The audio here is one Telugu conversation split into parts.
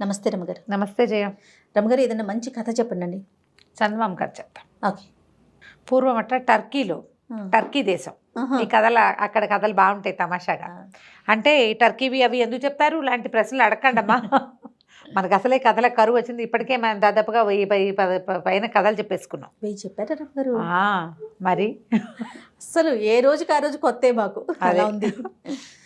నమస్తే రమగారు. నమస్తే జయ. రమగారు, ఏదైనా మంచి కథ చెప్పండి. చందమామ కథ చెప్తాం. ఓకే. పూర్వం టర్కీలో, టర్కీ దేశం, ఈ కథలు అక్కడ కథలు బాగుంటాయి తమాషాగా. అంటే ఈ టర్కీవి అవి ఎందుకు చెప్తారు ఇలాంటి ప్రశ్నలు అడగండమ్మా. మనకు అసలే కథల కరువు వచ్చింది. ఇప్పటికే మనం దాదాపుగా 1000 పైన కథలు చెప్పేసుకున్నాం. 1000 చెప్పారా రమగారు? మరి అసలు ఏ రోజుకి ఆ రోజు కొత్త మాకు అలా ఉంది.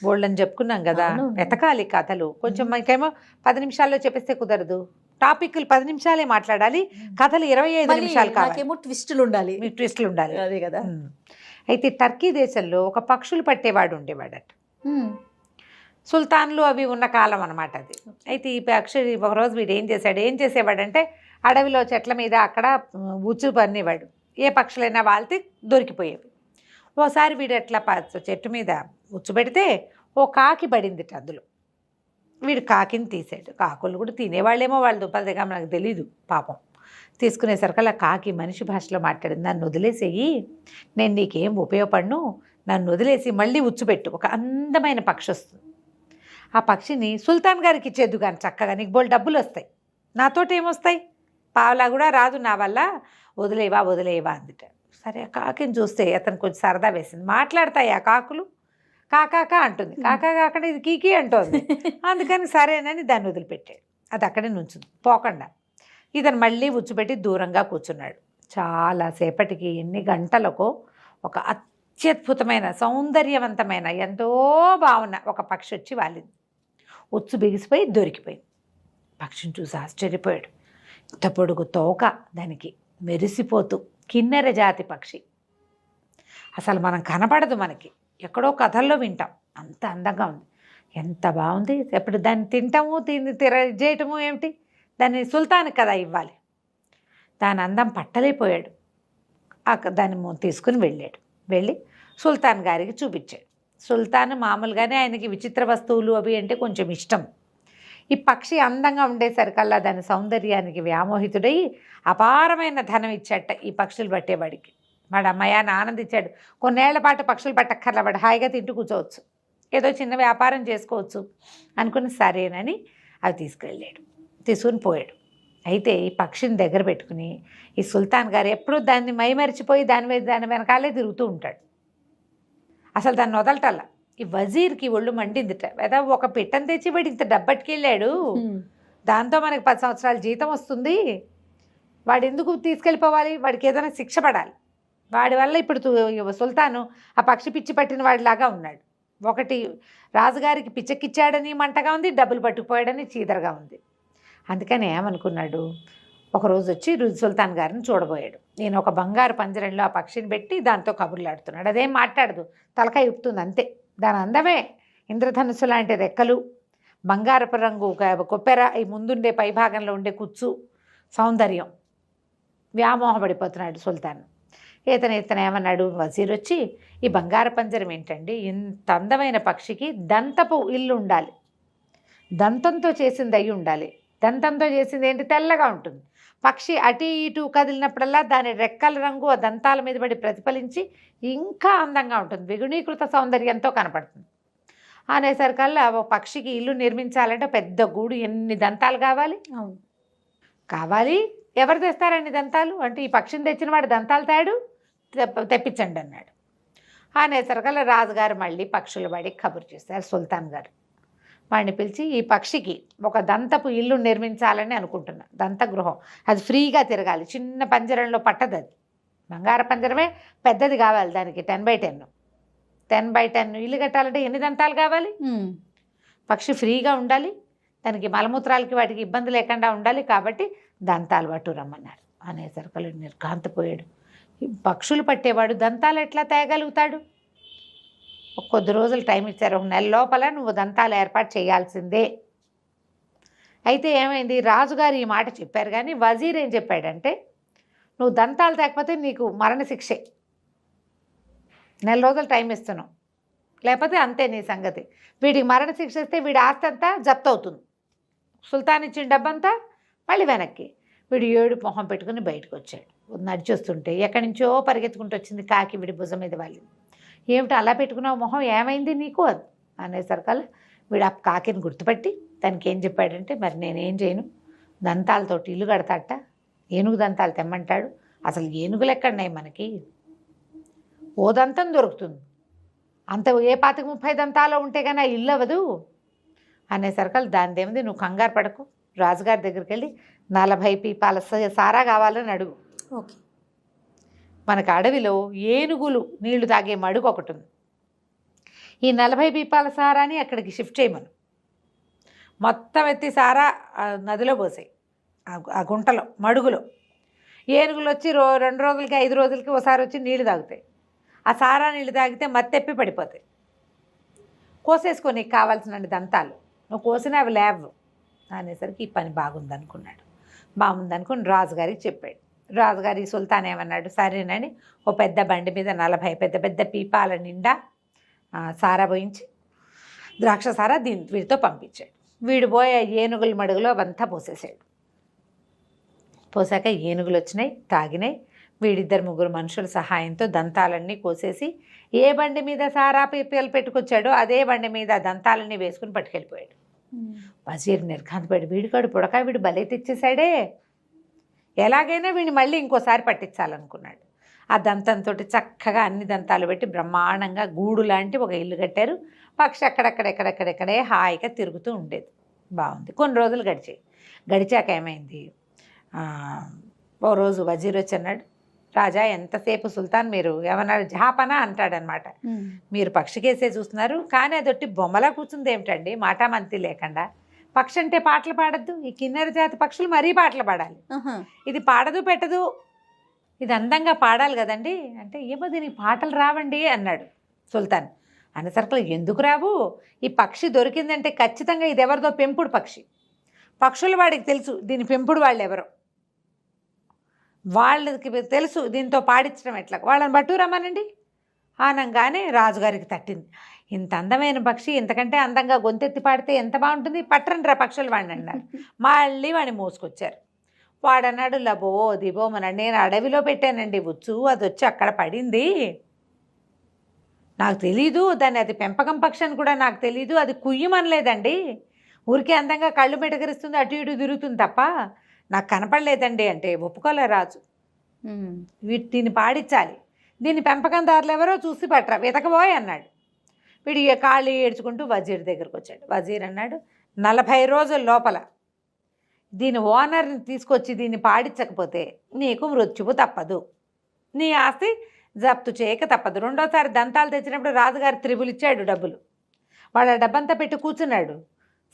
బోల్డని చెప్పుకున్నాం కదా, వెతకాలి కథలు. కొంచెం మనకేమో 10 నిమిషాల్లో చెప్పేస్తే కుదరదు. టాపిక్లు 10 నిమిషాలే మాట్లాడాలి, కథలు 25 నిమిషాలు కావాలి. ట్విస్టులు ఉండాలి. ట్విస్టులు ఉండాలి. అదే కదా. అయితే టర్కీ దేశంలో ఒక పక్షులు పట్టేవాడు ఉండేవాడట. సుల్తాన్లు అవి ఉన్న కాలం అనమాట అది. అయితే ఈ పక్షి ఒకరోజు వీడు ఏం చేసేవాడంటే అడవిలో చెట్ల మీద అక్కడ ఉచ్చు పన్నేవాడు. ఏ పక్షులైనా వాళ్తే దొరికిపోయేవి. ఓసారి వీడు ఎట్లా చెట్టు మీద ఉచ్చు పెడితే ఓ కాకి పడింది అందులో. వీడు కాకిని తీసాడు. కాకులు కూడా తినేవాళ్ళేమో, వాళ్ళు దుప్పలదిగా మనకు తెలీదు పాపం. తీసుకునేసరికల్లా కాకి మనిషి భాషలో మాట్లాడింది, నన్ను వదిలేసేయి, నేను నీకేం ఉపయోగపడను, నన్ను వదిలేసి మళ్ళీ ఉచ్చుపెట్టు, ఒక అందమైన పక్షి వస్తుంది. ఆ పక్షిని సుల్తాన్ గారికి ఇచ్చేద్దు కానీ చక్కగా, నీకు బోల్ డబ్బులు వస్తాయి, నాతోటి ఏమొస్తాయి, పావలా కూడా రాదు నా వల్ల, వదిలేవా అందుట. సరే ఆ కాకిని చూస్తే అతను కొంచెం సరదా వేసింది. మాట్లాడతాయి ఆ కాకులు, కాకా అంటుంది, కాకా కాకుండా ఇది కీకి అంటోంది. అందుకని సరేనని దాన్ని వదిలిపెట్టాడు. అది అక్కడే నుంచుంది పోకుండా. ఇతను మళ్ళీ ఉచ్చుపెట్టి దూరంగా కూర్చున్నాడు. చాలాసేపటికి, ఎన్ని గంటలకో, ఒక అత్యద్భుతమైన సౌందర్యవంతమైన ఎంతో బాగున్న ఒక పక్షి వచ్చి వాలింది. ఉచ్చు బిగిసిపోయి దొరికిపోయింది. పక్షిని చూసి ఆశ్చర్యపోయాడు. ఇంత పొడుగు తోక దానికి, మెరిసిపోతూ, కిన్నెర జాతి పక్షి. అసలు మనం కనపడదు, మనకి ఎక్కడో కథల్లో వింటాం. అంత అందంగా ఉంది, ఎంత బాగుంది. ఎప్పుడు దాన్ని తింటాము, చేయటము ఏమిటి, దాన్ని సుల్తాన్కి కదా ఇవ్వాలి. దాని అందం పట్టలేకపోయాడు. దాన్ని తీసుకుని వెళ్ళి సుల్తాన్ గారికి చూపించాడు. సుల్తాన్ మామూలుగానే ఆయనకి విచిత్ర వస్తువులు అవి అంటే కొంచెం ఇష్టం. ఈ పక్షి అందంగా ఉండేసరికల్లా దాని సౌందర్యానికి వ్యామోహితుడై అపారమైన ధనం ఇచ్చాట ఈ పక్షులు పట్టేవాడికి. వాడు అమ్మాయాన్ని ఆనందించాడు. కొన్నేళ్ల పాటు పక్షులు పట్టక్కర్లా, వాడు హాయిగా తింటూ కూర్చోవచ్చు, ఏదో చిన్న వ్యాపారం చేసుకోవచ్చు అనుకుని సరేనని అవి తీసుకుని పోయాడు. అయితే ఈ పక్షిని దగ్గర పెట్టుకుని ఈ సుల్తాన్ గారు ఎప్పుడూ దాన్ని మైమరిచిపోయి దాని వెనకాలే తిరుగుతూ ఉంటాడు. అసలు దాన్ని వదలటల్లా. ఈ వజీర్కి ఒళ్ళు మండిందిట. లేదా ఒక పిట్టను తెచ్చి వాడు ఇంత డబ్బట్టుకెళ్ళాడు, దాంతో మనకి 10 సంవత్సరాల జీతం వస్తుంది, వాడు ఎందుకు తీసుకెళ్ళిపోవాలి, వాడికి ఏదైనా శిక్ష పడాలి. వాడి వల్ల ఇప్పుడు సుల్తాను ఆ పక్షి పిచ్చి పట్టిన వాడిలాగా ఉన్నాడు. ఒకటి రాజుగారికి పిచ్చెక్కిచ్చాడని మంటగా ఉంది, డబ్బులు పట్టుకుపోయాడని చీదరగా ఉంది. అందుకని ఏమనుకున్నాడు, ఒకరోజు వచ్చి సుల్తాన్ గారిని చూడబోయాడు. నేను ఒక బంగారు పంజరంలో ఆ పక్షిని పెట్టి దాంతో కబుర్లాడుతున్నాడు. అదేం మాట్లాడదు, తలకాయ ఉప్పుతుంది అంతే. దాని అందమే ఇంద్రధనుస్సు లాంటి రెక్కలు, బంగారపు రంగు కొప్పెర, ఈ ముందుండే పైభాగంలో ఉండే కుచ్చు, సౌందర్యం. వ్యామోహపడిపోతున్నాడు సుల్తాన్. ఇతను ఏమన్నాడు, వజీర్ వచ్చి, ఈ బంగారు పంజరం ఏంటండి, ఇంత అందమైన పక్షికి దంతపు ఇల్లు ఉండాలి, దంతంతో చేసింది అయి ఉండాలి. దంతంతో చేసింది ఏంటి, తెల్లగా ఉంటుంది. పక్షి అటు ఇటు కదిలినప్పుడల్లా దాని రెక్కల రంగు ఆ దంతాల మీద పడి ప్రతిఫలించి ఇంకా అందంగా ఉంటుంది, ద్విగుణీకృత సౌందర్యంతో కనపడుతుంది. అనేసరికల్లా ఒక పక్షికి ఇల్లు నిర్మించాలంటే పెద్ద గూడు, ఎన్ని దంతాలు కావాలి, ఎవరు తెస్తారండి దంతాలు అంటే, ఈ పక్షిని తెచ్చిన వాడు దంతాలు తెప్పించండి అన్నాడు. అనేసరికల్లా రాజుగారు మళ్ళీ పక్షుల వాడికి కబురు చేస్తారు. సుల్తాన్ గారు వాడిని పిలిచి, ఈ పక్షికి ఒక దంతపు ఇల్లు నిర్మించాలని అనుకుంటున్నా, దంతగృహం, అది ఫ్రీగా తిరగాలి, చిన్న పంజరంలో పట్టదు, అది బంగారు పంజరమే, పెద్దది కావాలి, దానికి 10x10 ఇల్లు కట్టాలంటే ఎన్ని దంతాలు కావాలి, పక్షి ఫ్రీగా ఉండాలి, దానికి మలమూత్రాలకి వాటికి ఇబ్బంది లేకుండా ఉండాలి, కాబట్టి దంతాలు పట్టు రమ్మన్నారు. అనేసరికలు నిర్ఘాంతపోయాడు. ఈ పక్షులు పట్టేవాడు దంతాలు ఎట్లా తేగలుగుతాడు? కొద్ది రోజులు టైం ఇచ్చారు, 1 నెల లోపల నువ్వు దంతాలు ఏర్పాటు చేయాల్సిందే. అయితే ఏమైంది, రాజుగారు ఈ మాట చెప్పారు, కానీ వజీర్ ఏం చెప్పాడంటే, నువ్వు దంతాలు తేకపోతే నీకు మరణశిక్షే, 1 నెల రోజులు టైం ఇస్తున్నావు, లేకపోతే అంతే నీ సంగతి. వీడికి మరణశిక్ష ఇస్తే వీడి ఆస్తి అంతా జప్తు అవుతుంది, సుల్తాన్ ఇచ్చిన డబ్బంతా మళ్ళీ వెనక్కి. వీడు ఏడు మొహం పెట్టుకుని బయటకు వచ్చాడు. నడిచొస్తుంటే ఎక్కడి నుంచో పరిగెత్తుకుంటూ వచ్చింది కాకి, వీడి భుజం మీద వాళ్ళింది. ఏమిటి అలా పెట్టుకున్నావు మొహం, ఏమైంది నీకు అనేసరికల్లా వీడు ఆ కాకిని గుర్తుపట్టి దానికి ఏం చెప్పాడంటే, మరి నేనేం చేయను, దంతాలతోటి ఇల్లు కడతాట, ఏనుగు దంతాలు తెమ్మంటాడు. అసలు ఏనుగులు ఎక్కడున్నాయి మనకి, ఓ దంతం దొరుకుతుంది, అంత ఏ 25-30 దంతాలు ఉంటే కానీ ఆ ఇల్లు అవ్వదు అనేసరికి దాని ఏముంది, నువ్వు కంగారు పడకు, రాజుగారి దగ్గరికి వెళ్ళి 40 పీపాల సారా కావాలని అడుగు. ఓకే. మనకు అడవిలో ఏనుగులు నీళ్లు తాగే మడుగు ఒకటి ఉంది. ఈ 40 పీపాల సారాని అక్కడికి షిఫ్ట్ చేయమను. మొత్తం ఎత్తి సారా నదిలో పోసాయి, ఆ గుంటలో మడుగులో. ఏనుగులు వచ్చి 2 రోజులకి 5 రోజులకి ఒకసారి వచ్చి నీళ్లు తాగుతాయి. ఆ సారా నీళ్ళు తాగితే మత్తెప్పి పడిపోతాయి. కోసేసుకో నీకు కావాల్సిన దంతాలు, నువ్వు కోసినా అవి లేవు అనేసరికి ఈ పని బాగుందనుకున్నాడు. బాగుందనుకుని రాజుగారికి చెప్పాడు. రాజుగారి సుల్తాన్ ఏమన్నాడు, సరేనని ఓ పెద్ద బండి మీద 40 పెద్ద పెద్ద పీపాల నిండా సారా పోయించి ద్రాక్ష సారా వీడితో పంపించాడు. వీడు పోయే ఏనుగుల మడుగులో అవంతా పోసేసాడు. పోసాక ఏనుగులు వచ్చినాయి, తాగినాయి. వీడిద్దరు 3 మనుషుల సహాయంతో దంతాలన్నీ కోసేసి ఏ బండి మీద సారా పీపాలు పెట్టుకొచ్చాడో అదే బండి మీద దంతాలన్నీ వేసుకుని పట్టుకెళ్ళిపోయాడు. వజీర్ నిర్ఘాంతపడి, వీడికాడు పుడక, వీడు బలే తెచ్చేశాడే, ఎలాగైనా వీడిని మళ్ళీ ఇంకోసారి పట్టించాలనుకున్నాడు. ఆ దంతంతో చక్కగా అన్ని దంతాలు పెట్టి బ్రహ్మాండంగా గూడు లాంటి ఒక ఇల్లు కట్టారు. పక్షి అక్కడెక్కడెక్కడే హాయిగా తిరుగుతూ ఉండేది. బాగుంది. కొన్ని రోజులు గడిచాక ఏమైంది, ఓ రోజు వజీర్ వచ్చి అన్నాడు, రాజా ఎంతసేపు సుల్తాన్ మీరు ఏమన్నారు, జహాపనా అంటాడనమాట, మీరు పక్షికేసే చూస్తున్నారు కానీ అదొట్టి బొమ్మలా కూర్చుంది ఏమిటండి, మాటామంతి లేకుండా. పక్షి అంటే పాటలు పాడద్దు, ఈ కిన్నెర జాతి పక్షులు మరీ పాటలు పాడాలి, ఇది పాడదు పెట్టదు, ఇది అందంగా పాడాలి కదండి అంటే, ఏమో దీనికి పాటలు రావండి అన్నాడు సుల్తాన్. అనేసరికి ఎందుకు రావు, ఈ పక్షి దొరికిందంటే ఖచ్చితంగా ఇది ఎవరిదో పెంపుడు పక్షి, పక్షులు వాడికి తెలుసు దీని పెంపుడు వాళ్ళు ఎవరో, వాళ్ళకి తెలుసు దీంతో పాడించడం ఎట్లా, వాళ్ళని బట్టు రమ్మనండి అనగానే రాజుగారికి తట్టింది. ఇంత అందమైన పక్షి ఇంతకంటే అందంగా గొంతెత్తి పాడితే ఎంత బాగుంటుంది, పట్టరండి రా పక్షులు వాడిని అన్నారు. మళ్ళీ వాడిని మోసుకొచ్చారు. వాడన్నాడు, లబో దిబోమన్నాడు, నేను అడవిలో పెట్టానండి ఉచ్చు, అది వచ్చి అక్కడ పడింది, నాకు తెలీదు, దాన్ని అది పెంపకం పక్షి అని కూడా నాకు తెలీదు, అది కుయ్యమనలేదండి, ఊరికే అందంగా కళ్ళు మెటకరిస్తుంది, అటు ఇటు తిరుగుతుంది తప్ప నాకు కనపడలేదండి అంటే ఒప్పుకోలే రాజు. దీన్ని పాడించాలి, దీన్ని పెంపకందారులు ఎవరో చూసి పట్టరా, వెతకబోయ్ అన్నాడు. వీడు కాళ్ళు ఏడ్చుకుంటూ వజీర్ దగ్గరకు వచ్చాడు. వజీర్ అన్నాడు, 40 రోజుల లోపల దీని ఓనర్ని తీసుకొచ్చి దీన్ని పాడించకపోతే నీకు మృత్యువు తప్పదు, నీ ఆస్తి జప్తు చేయక తప్పదు. రెండోసారి దంతాలు తెచ్చినప్పుడు రాజుగారు 3 ఇచ్చాడు డబ్బులు. వాడు ఆ డబ్బంతా పెట్టి కూర్చున్నాడు.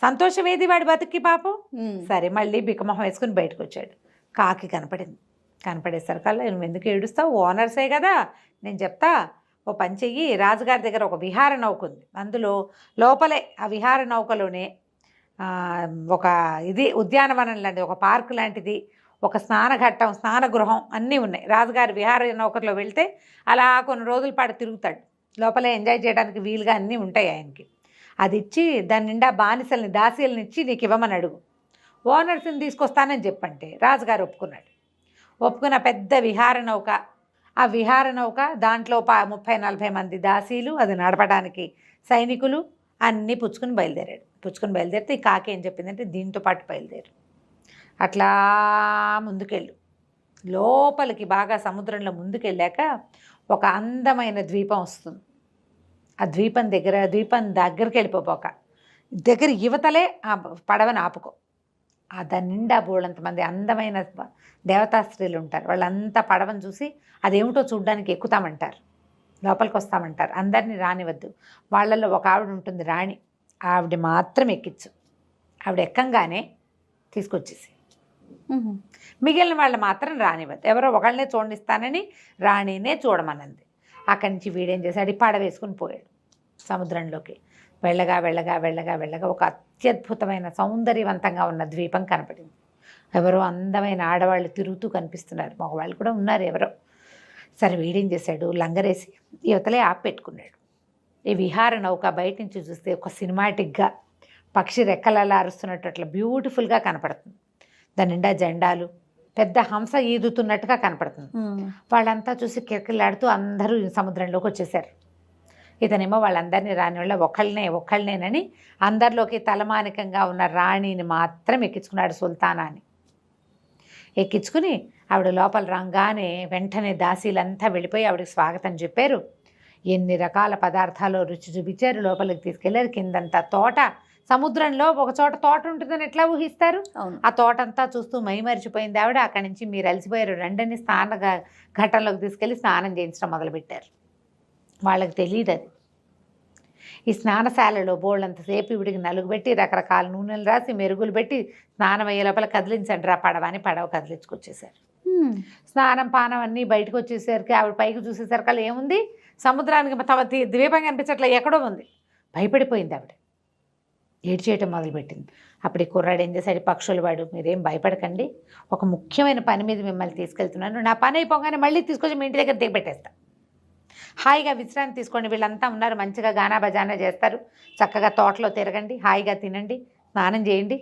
సంతోషం ఏది వాడి బతుక్కి పాపం. సరే మళ్ళీ బిక్కమొహం వేసుకుని బయటకు వచ్చాడు. కాకి కనపడింది. కనపడేసరికల్లా నువ్వు ఎందుకు ఏడుస్తావు, ఓనర్సే కదా, నేను చెప్తా, ఓ పని చెయ్యి, రాజుగారి దగ్గర ఒక విహార నౌక ఉంది, అందులో లోపలే ఆ విహార నౌకలోనే ఒక ఉద్యానవనం లాంటిది, ఒక పార్క్ లాంటిది, ఒక స్నానఘట్టం, స్నానగృహం అన్నీ ఉన్నాయి. రాజుగారి విహార నౌకలో వెళ్తే అలా కొన్ని రోజుల పాటు తిరుగుతాడు, లోపలే ఎంజాయ్ చేయడానికి వీలుగా అన్నీ ఉంటాయి ఆయనకి. అది ఇచ్చి దాని నిండా బానిసల్ని దాసీలను ఇచ్చి నీకు ఇవ్వమని అడుగు, ఓనర్స్ని తీసుకొస్తానని చెప్పంటే రాజుగారు ఒప్పుకున్నాడు. ఒప్పుకున్న పెద్ద విహార నౌక, ఆ విహార నౌక దాంట్లో 30-40 మంది దాసీలు, అది నడపడానికి సైనికులు అన్నీ పుచ్చుకుని బయలుదేరితే ఈ కాకి ఏం చెప్పిందంటే, దీంతో పాటు బయలుదేరు, అట్లా ముందుకెళ్ళు, లోపలికి బాగా సముద్రంలో ముందుకెళ్ళాక ఒక అందమైన ద్వీపం వస్తుంది. ఆ ద్వీపం దగ్గరికి వెళ్ళిపోక దగ్గర యువతలే ఆ పడవని ఆపుకో, దాని నిండా బోళ్ళంతమంది అందమైన దేవతా స్త్రీలు ఉంటారు. వాళ్ళంతా పడవని చూసి అదేమిటో చూడ్డానికి ఎక్కుతామంటారు, లోపలికి వస్తామంటారు. అందరినీ రానివద్దు, వాళ్ళల్లో ఒక ఆవిడ ఉంటుంది రాణి, ఆవిడ మాత్రం ఎక్కించు, ఆవిడ ఎక్కంగానే తీసుకొచ్చేసి మిగిలిన వాళ్ళు మాత్రం రానివ్వద్దు, ఎవరో ఒకళ్ళనే చూడనిస్తానని రాణినే చూడమన్నది. అక్కడి నుంచి వీడేం చేశాడు, పడవ వేసుకుని పోయాడు సముద్రంలోకి. వెళ్ళగా ఒక అత్యద్భుతమైన సౌందర్యవంతంగా ఉన్న ద్వీపం కనపడింది. ఎవరో అందమైన ఆడవాళ్ళు తిరుగుతూ కనిపిస్తున్నారు, మగవాళ్ళు కూడా ఉన్నారు ఎవరో. సరే వీడేం చేశాడు, లంగరేసి యువతలే ఆపి పెట్టుకున్నాడు. ఈ విహార నౌక బయట నుంచి చూస్తే ఒక సినిమాటిక్గా పక్షి రెక్కలలా అరుస్తున్నట్టు అట్లా బ్యూటిఫుల్గా కనపడుతుంది. దాని నిండా జెండాలు, పెద్ద హంస ఈదుతున్నట్టుగా కనపడుతుంది. వాళ్ళంతా చూసి కిరకిలాడుతూ అందరూ సముద్రంలోకి వచ్చేసారు. ఇతనేమో వాళ్ళందరినీ రాని వాళ్ళ ఒక్కళ్ళనేనని అందరిలోకి తలమానికంగా ఉన్న రాణిని మాత్రం ఎక్కించుకున్నాడు, సుల్తానాని. ఎక్కించుకుని ఆవిడ లోపల రాగానే వెంటనే దాసీలంతా వెళ్ళిపోయి ఆవిడకి స్వాగతం చెప్పారు. ఎన్ని రకాల పదార్థాలు రుచి చూపించారు. లోపలికి తీసుకెళ్లారు. కిందంతా తోట, సముద్రంలో ఒక చోట తోట ఉంటుందని ఎట్లా ఊహిస్తారు? ఆ తోటంతా చూస్తూ మైమరిచిపోయింది ఆవిడ. అక్కడి నుంచి మీరు అలసిపోయారు, రెండని ఘట్టంలోకి తీసుకెళ్ళి స్నానం చేయించడం మొదలుపెట్టారు. వాళ్ళకి తెలియదు అది. ఈ స్నానశాలలో బోళ్ళంతసేపు ఇవిడికి నలుగు పెట్టి రకరకాల నూనెలు రాసి మెరుగులు పెట్టి స్నానం అయ్యే లోపల కదిలించండి రా పడవ అని పడవ కదిలించుకొచ్చేసారు. స్నానం పానం అన్నీ బయటకు వచ్చేసరికి ఆవిడ పైకి చూసేసరికి ఏముంది, సముద్రానికి తమ ద్వీపం కనిపించట్లే, ఎక్కడో ఉంది. భయపడిపోయింది ఆవిడ, ఏడ్చేయటం మొదలుపెట్టింది. అప్పుడు ఈ కుర్రాడు ఏం చేశాడు, పక్షులు వాడు, మీరేం భయపడకండి, ఒక ముఖ్యమైన పని మీద మిమ్మల్ని తీసుకెళ్తున్నాను, నా పని అయిపోగానే మళ్ళీ తీసుకొచ్చి మీ ఇంటి దగ్గర దిగబెట్టేస్తా, హాయిగా విశ్రాంతి తీసుకోండి, వీళ్ళంతా ఉన్నారు మంచిగా గానా బజానా చేస్తారు, చక్కగా తోటలో తిరగండి, హాయిగా తినండి, స్నానం చేయండి,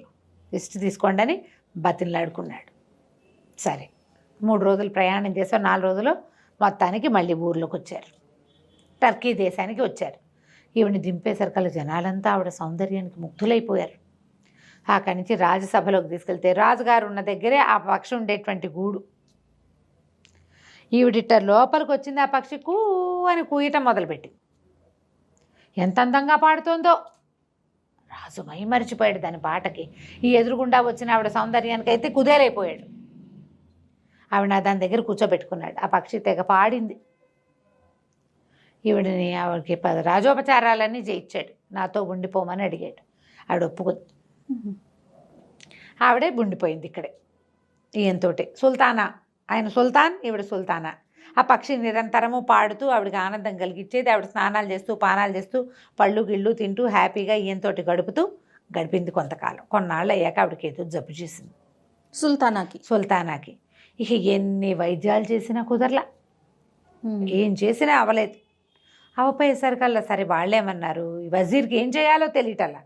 రెస్ట్ తీసుకోండి అని బతిలాడుకున్నాడు. సరే 3 రోజులు ప్రయాణం చేశారు. 4 రోజులు మొత్తానికి మళ్ళీ ఊర్లోకి వచ్చారు. టర్కీ దేశానికి వచ్చారు. ఈవిని దింపేసరికల్లా జనాలంతా ఆవిడ సౌందర్యానికి ముగ్ధులైపోయారు. అక్కడి నుంచి రాజసభలోకి తీసుకెళ్తే రాజుగారు ఉన్న దగ్గరే ఆ పక్షి ఉండేటువంటి గూడు. ఈవిడిట లోపలికి వచ్చింది. ఆ పక్షి కూ అని కూయటం మొదలుపెట్టి ఎంత అందంగా పాడుతోందో. రాజు మైమరిచిపోయాడు దాని పాటకి. ఈ ఎదురుగుండా వచ్చిన ఆవిడ సౌందర్యానికి అయితే కుదేలైపోయాడు. ఆవిడ దాని దగ్గర కూర్చోబెట్టుకున్నాడు. ఆ పక్షి తెగ పాడింది. ఈవిడిని ఆవిడకి రాజోపచారాలన్నీ చేయించాడు. నాతో ఉండిపోమని అడిగాడు. ఆవిడ ఒప్పుకుంది. ఆవిడే ఉండిపోయింది ఇక్కడే ఈయనతోటి. సుల్తానా, ఆయన సుల్తాన్, ఈవిడ సుల్తానా. ఆ పక్షి నిరంతరము పాడుతూ ఆవిడకి ఆనందం కలిగించేది. ఆవిడ స్నానాలు చేస్తూ పానాలు చేస్తూ పళ్ళు గిళ్ళు తింటూ హ్యాపీగా ఈయనతోటి గడిపింది కొంతకాలం. కొన్నాళ్ళు అయ్యాక ఆవిడకి ఏదో జబ్బు చేసింది సుల్తానాకి. ఇక ఎన్ని వైద్యాలు చేసినా కుదరలా, ఏం చేసినా అవ్వలేదు. అవపోయేసరికల్లా సరే వాళ్ళేమన్నారు, వజీర్కి ఏం చేయాలో తెలియటల్లా.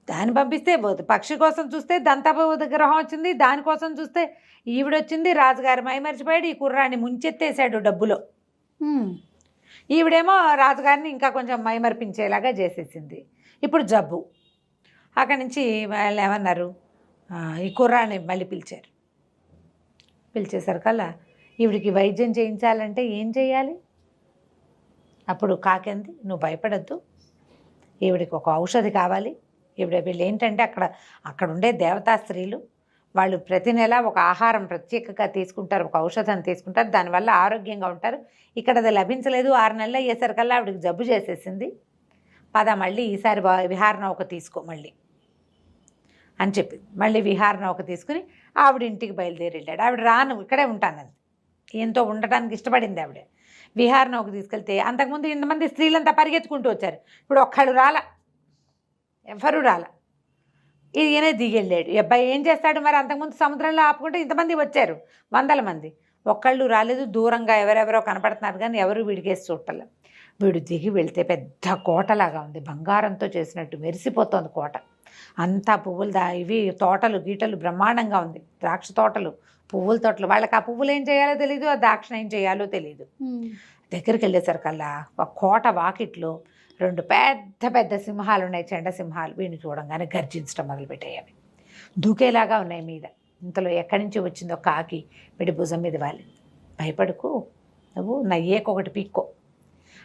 దాన్ని పంపిస్తే పక్షి కోసం చూస్తే దంతపు గ్రహం వచ్చింది, దానికోసం చూస్తే ఈవిడొచ్చింది. రాజుగారు మైమరిచిపోయాడు. ఈ కుర్రాన్ని ముంచెత్తేసాడు డబ్బులో. ఈవిడేమో రాజుగారిని ఇంకా కొంచెం మైమరిపించేలాగా చేసేసింది. ఇప్పుడు జబ్బు. అక్కడి నుంచి వాళ్ళు ఏమన్నారు, ఈ కుర్రాన్ని మళ్ళీ పిలిచారు. పిలిచేసరికల్లా ఈవిడికి వైద్యం చేయించాలంటే ఏం చేయాలి? అప్పుడు కాకింది, నువ్వు భయపడద్దు, ఈవిడికి ఒక ఔషధి కావాలి. వీళ్ళు ఏంటంటే అక్కడ ఉండే దేవతా స్త్రీలు వాళ్ళు ప్రతి నెల ఒక ఆహారం ప్రత్యేకంగా తీసుకుంటారు, ఒక ఔషధం తీసుకుంటారు, దానివల్ల ఆరోగ్యంగా ఉంటారు. ఇక్కడ అది లభించలేదు. 6 నెలలు అయ్యేసరికల్లా ఆవిడకి జబ్బు చేసేసింది. పద మళ్ళీ ఈసారి విహార నౌక తీసుకో మళ్ళీ అని చెప్పింది. మళ్ళీ విహార నౌక తీసుకుని ఆవిడ ఇంటికి బయలుదేరి వెళ్ళాడు. ఆవిడ రాను ఇక్కడే ఉంటానంది. ఈయనతో ఉండటానికి ఇష్టపడింది ఆవిడ. విహార నౌక తీసుకెళ్తే అంతకుముందు ఇంతమంది స్త్రీలంతా పరిగెత్తుకుంటూ వచ్చారు. ఇప్పుడు ఒక్కళ్ళు రాలా, ఎవరు రాలా. ఈయనే దిగెళ్ళాడు. ఈ అబ్బాయి ఏం చేస్తాడు మరి? అంతకుముందు సముద్రంలో ఆపుకుంటే ఇంతమంది వచ్చారు, 100 మంది. ఒక్కళ్ళు రాలేదు. దూరంగా ఎవరెవరో కనపడుతున్నారు కానీ ఎవరు వీడికేసి చూడలే. వీడు దిగి వెళ్తే పెద్ద కోటలాగా ఉంది, బంగారంతో చేసినట్టు మెరిసిపోతుంది కోట అంతా. పువ్వులు ఇవి తోటలు గీటలు బ్రహ్మాండంగా ఉంది, ద్రాక్ష తోటలు, పువ్వుల తోటలు. వాళ్ళకి ఆ పువ్వులు ఏం చేయాలో తెలియదు, ఆ ద్రాక్ష ఏం చేయాలో తెలియదు. దగ్గరికి వెళ్ళేసరికల్లా ఒక కోట వాకిట్లో 2 పెద్ద పెద్ద సింహాలు ఉన్నాయి, చెండ సింహాలు. వీడిని చూడంగానే గర్జించడం మొదలుపెట్టాయి. అవి దూకేలాగా ఉన్నాయి మీద. ఇంతలో ఎక్కడి నుంచి వచ్చిందో కాకి వీడి భుజం మీద వాలింది. భయపడుకు, నువ్వు నా ఈకొకటి పీక్కో.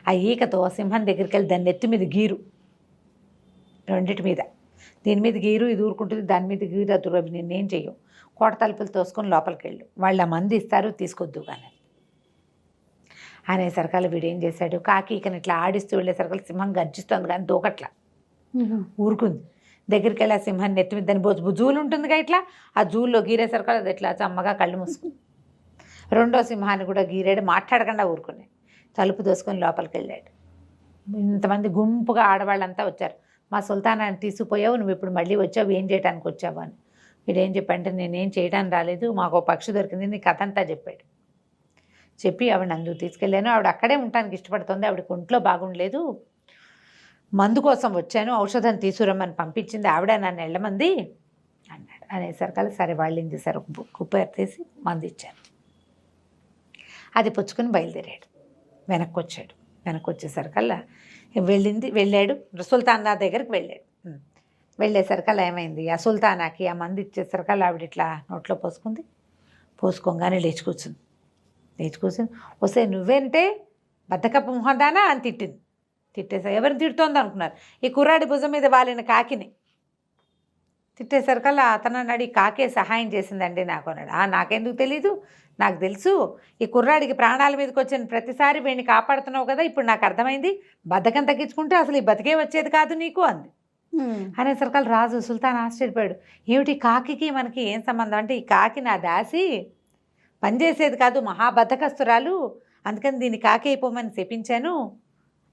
ఆ ఈకతో సింహం దగ్గరికి వెళ్ళి దాన్ని నెత్తి మీద గీరు, రెండిటి మీద. దీని మీద గీరు, ఇది ఊరుకుంటుంది, దాని మీద గీరు, అది అవి నిన్నేం చెయ్యవు. కోట తలుపులు తోసుకొని లోపలికి వెళ్ళు, వాళ్ళ మంది ఇస్తారు, తీసుకొద్దు కానీ అనేసరికల్లా వీడు ఏం చేశాడు, కాకి ఈకని ఇట్లా ఆడిస్తూ వెళ్ళేసరికల్లా సింహం గర్జిస్తుంది కానీ దూకట్లా, ఊరుకుంది. దగ్గరికి వెళ్ళి ఆ సింహాన్ని నెత్తి మీద దాని జూలు ఉంటుందిగా ఇట్లా, ఆ జూల్లో గీరేసరికల్లా అది ఇట్లా చమ్మగా కళ్ళు మూసుకుంది. రెండో సింహాన్ని కూడా గీరాడు, మాట్లాడకుండా ఊరుకున్నాయి. తలుపు దోసుకొని లోపలికి వెళ్ళాడు. ఇంతమంది గుంపుగా ఆడవాళ్ళంతా వచ్చారు. మా సుల్తానాన్ని తీసుకుపోయావు, నువ్వు ఇప్పుడు మళ్ళీ వచ్చావు, ఏం చేయడానికి వచ్చావు అని. వీడేం చెప్పంటే నేనేం చేయడానికి రాలేదు, మాకు పక్షి దొరికింది, నీ కథ అంతా చెప్పాడు. చెప్పి ఆవిడ అందుకు తీసుకెళ్ళాను. ఆవిడ అక్కడే ఉండటానికి ఇష్టపడుతుంది, ఆవిడకి ఒంట్లో బాగుండలేదు, మందు కోసం వచ్చాను, ఔషధం తీసుకురమ్మని పంపించింది ఆవిడ, నన్ను వెళ్ళమంది అన్నాడు. అనేసరికల్లా సరే వాళ్ళు ఏం చేశారు, కుప్ప తీసి మందు ఇచ్చారు. అది పుచ్చుకొని బయలుదేరాడు. వెనక్కి వచ్చాడు. వెనక్కి వచ్చేసరికల్లా వెళ్ళాడు సుల్తానా దగ్గరికి వెళ్ళాడు. వెళ్ళేసరికల్లా ఏమైంది, ఆ సుల్తానాకి ఆ మంది ఇచ్చేసరికల్లా ఆవిడ ఇట్లా నోట్లో పోసుకోగానే లేచి కూర్చుంది. వస్తే నువ్వేంటే బద్దకప్ప మొహదానా అని తిట్టేసా. ఎవరిని తిడుతోంది అనుకున్నారు, ఈ కుర్రాడి భుజం మీద వాలిన కాకిని. తిట్టేసరికల్లా అతను అన్నాడు, ఈ కాకే సహాయం చేసిందండి నాకు అన్నాడు. నాకెందుకు తెలీదు, నాకు తెలుసు, ఈ కుర్రాడికి ప్రాణాల మీదకి వచ్చిన ప్రతిసారి వీడిని కాపాడుతున్నావు కదా, ఇప్పుడు నాకు అర్థమైంది, బద్ధకం తగ్గించుకుంటే అసలు ఈ బతికే వచ్చేది కాదు నీకు అంది. అనేసరికల్లా రాజు సుల్తాన్ ఆశ్చర్యపోయాడు. ఏమిటి కాకి మనకి ఏం సంబంధం అంటే, ఈ కాకి నా దాసి, పనిచేసేది కాదు, మహాబద్ధకస్తురాలు, అందుకని దీన్ని కాకి అయిపోమని చెప్పించాను.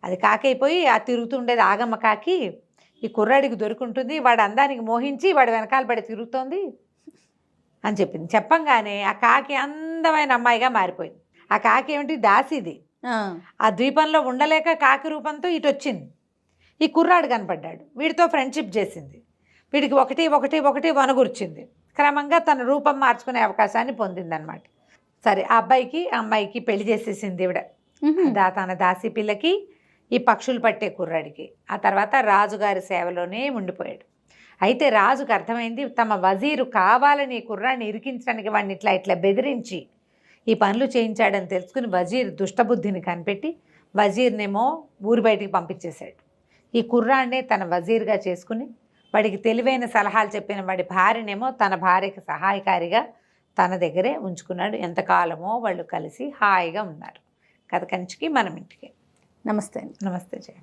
అది కాకి అయిపోయి ఆ తిరుగుతుండేది ఆగమ్మ కాకి, ఈ కుర్రాడికి దొరుకుంటుంది, వాడు అందానికి మోహించి వాడు వెనకాల పడి తిరుగుతోంది అని చెప్పింది. చెప్పంగానే ఆ కాకి అందమైన అమ్మాయిగా మారిపోయింది. ఆ కాకి ఏమిటి, దాసిది. ఆ ద్వీపంలో ఉండలేక కాకి రూపంతో ఇటు వచ్చింది. ఈ కుర్రాడు కనపడ్డాడు, వీడితో ఫ్రెండ్షిప్ చేసింది, వీడికి ఒకటి వనగుర్చింది. క్రమంగా తన రూపం మార్చుకునే అవకాశాన్ని పొందిందనమాట. సరే, ఆ అమ్మాయికి పెళ్లి చేసేసింది ఈవిడ, తన దాసి పిల్లకి, ఈ పక్షులు పట్టే కుర్రాడికి. ఆ తర్వాత రాజుగారి సేవలోనే ఉండిపోయాడు. అయితే రాజుకు అర్థమైంది, తమ వజీరు కావాలని ఈ కుర్రాడిని ఇరికించడానికి వాడిని ఇట్లా బెదిరించి ఈ పనులు చేయించాడని తెలుసుకుని వజీర్ దుష్టబుద్ధిని కనిపెట్టి వజీర్నేమో ఊరి బయటికి పంపించేశాడు. ఈ కుర్రాడినే తన వజీర్గా చేసుకుని వాడికి తెలివైన సలహాలు చెప్పిన వాడి భార్యనేమో తన భార్యకి సహాయకారిగా తన దగ్గరే ఉంచుకున్నాడు. ఎంతకాలమో వాళ్ళు కలిసి హాయిగా ఉన్నారు. కథ కంచికి మనం ఇంటికి. నమస్తే. నమస్తే జయ.